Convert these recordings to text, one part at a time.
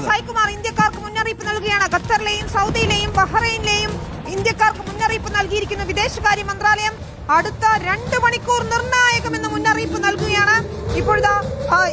സായികുമാർ ഇന്ത്യക്കാർക്ക് മുന്നറിയിപ്പ് നൽകുകയാണ്. ഖത്തറിലെയും സൗദിയിലെയും ബഹ്റൈനിലെയും ഇന്ത്യക്കാർക്ക് മുന്നറിയിപ്പ് നൽകിയിരിക്കുന്നു വിദേശകാര്യ മന്ത്രാലയം. അടുത്ത 2 മണിക്കൂർ നിർണായകമെന്ന് മുന്നറിയിപ്പ് നൽകുകയാണ്. ഇപ്പോഴത്തെ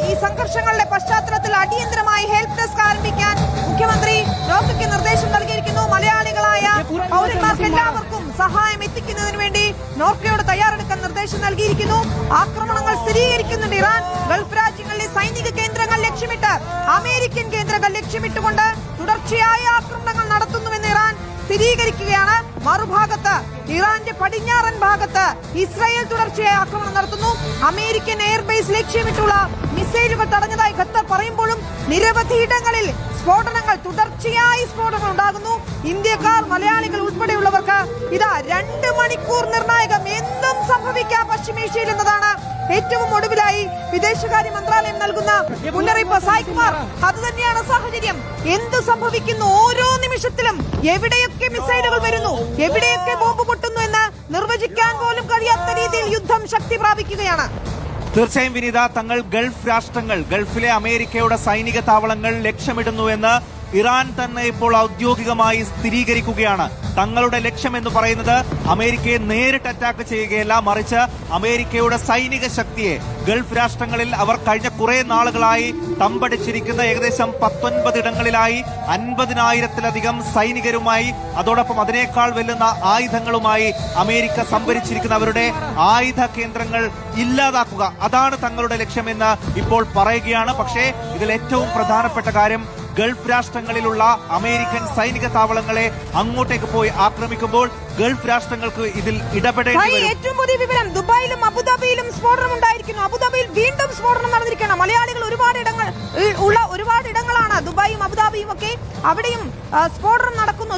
ഈ സംഘർഷങ്ങളുടെ പശ്ചാത്തലത്തിൽ അടിയന്തരമായി ഹെൽപ്പ് ഡെസ്ക് ആരംഭിക്കാൻ മുഖ്യമന്ത്രി നോർക്കയ്ക്ക് നിർദ്ദേശം നൽകിയിരിക്കുന്നു. മലയാളികളായ പൗരന്മാർക്ക് എല്ലാവർക്കും സഹായം എത്തിക്കുന്നതിന് വേണ്ടി നോർക്കയോട് തയ്യാറെടുക്കാൻ നിർദ്ദേശം നൽകിയിരിക്കുന്നു. ആക്രമണങ്ങൾ സ്ഥിരീകരിക്കുന്നുണ്ട്. ഇറാൻ ഗൾഫ് രാജ്യങ്ങളിലെ സൈനിക കേന്ദ്രങ്ങൾ ലക്ഷ്യമിട്ട് അമേരിക്കൻ കേന്ദ്രങ്ങൾ ലക്ഷ്യമിട്ടുകൊണ്ട് തുടർച്ചയായ ആക്രമണങ്ങൾ നടത്തുന്നുവെന്ന് ഇറാൻ സ്ഥിരീകരിക്കുകയാണ്. മറുഭാഗത്ത് ഇറാന്റെ പടിഞ്ഞാറൻ ഭാഗത്ത് ഇസ്രായേൽ തുടർച്ചയായ ആക്രമണം നടത്തുന്നു. അമേരിക്കൻ എയർബേസ് ലക്ഷ്യമിട്ടുള്ള മിസൈലുകൾ തടഞ്ഞതായി ഖത്തർ പറയുമ്പോഴും നിരവധി ഇടങ്ങളിൽ സ്ഫോടനങ്ങൾ, തുടർച്ചയായി സ്ഫോടനങ്ങൾ ഉണ്ടാകുന്നു. ഇന്ത്യക്കാർ, മലയാളികൾ ഉൾപ്പെടെയുള്ളവർക്ക് ഇതാ 2 മണിക്കൂർ നിർണായകം. എന്തും സംഭവിക്കാം പശ്ചിമേഷ്യയിൽ എന്നതാണ് ഏറ്റവും ഒടുവിലായി വിദേശകാര്യ മന്ത്രാലയം നൽകുന്ന മുന്നറിയിപ്പ്. സായികുമാർ, അത് തന്നെയാണ് സാഹചര്യം. എന്ത് സംഭവിക്കുന്നു? ഓരോ നിമിഷത്തിലും എവിടെയൊക്കെ മിസൈലുകൾ വരുന്നു, എവിടെയൊക്കെ ബോംബ് പൊട്ടുന്നു എന്ന് നിർവചിക്കാൻ പോലും കഴിയാത്ത രീതിയിൽ യുദ്ധം ശക്തി പ്രാപിക്കുകയാണ്. തീർച്ചയായും വിനീത, തങ്ങൾ ഗൾഫ് രാഷ്ട്രങ്ങൾ, ഗൾഫിലെ അമേരിക്കയുടെ സൈനിക താവളങ്ങൾ ലക്ഷ്യമിടുന്നുവെന്ന് ഇറാൻ തന്നെ ഇപ്പോൾ ഔദ്യോഗികമായി സ്ഥിരീകരിക്കുകയാണ്. തങ്ങളുടെ ലക്ഷ്യം എന്ന് പറയുന്നത് അമേരിക്കയെ നേരിട്ട് അറ്റാക്ക് ചെയ്യുകയല്ല, മറിച്ച് അമേരിക്കയുടെ സൈനിക ശക്തിയെ ഗൾഫ് രാഷ്ട്രങ്ങളിൽ അവർ കഴിഞ്ഞ കുറെ നാളുകളായി തമ്പടിച്ചിരിക്കുന്ന ഏകദേശം 19 ഇടങ്ങളിലായി 50,000-ത്തിലധികം സൈനികരുമായി, അതോടൊപ്പം അതിനേക്കാൾ വെല്ലുന്ന ആയുധങ്ങളുമായി അമേരിക്ക സംഭരിച്ചിരിക്കുന്ന അവരുടെ ആയുധ കേന്ദ്രങ്ങൾ ഇല്ലാതാക്കുക, അതാണ് തങ്ങളുടെ ലക്ഷ്യമെന്ന് ഇപ്പോൾ പറയുകയാണ്. പക്ഷേ ഇതിൽ ഏറ്റവും പ്രധാനപ്പെട്ട കാര്യം, ഗൾഫ് രാഷ്ട്രങ്ങളിലുള്ള അമേരിക്കൻ സൈനിക താവളങ്ങളെ അങ്ങോട്ടേക്ക് പോയി ആക്രമിക്കുമ്പോൾ ഗൾഫ് രാഷ്ട്രങ്ങൾക്ക് ഇതിൽ ഇടപെടേണ്ടി വരും. ഏറ്റവും പുതിയ വിവരം, ദുബായിലും അബുദാബിയിലും സ്ഫോടനം ഉണ്ടായിരിക്കുന്നു. അബുദാബിയിൽ വീണ്ടും സ്ഫോടനം നടന്നിരിക്കുകയാണ്. മലയാളികൾ ഒരുപാട് ഇടങ്ങളാണ് ദുബായും അബുദാബിയും ഒക്കെ. അവിടെയും സ്ഫോടനം നടക്കുന്നു.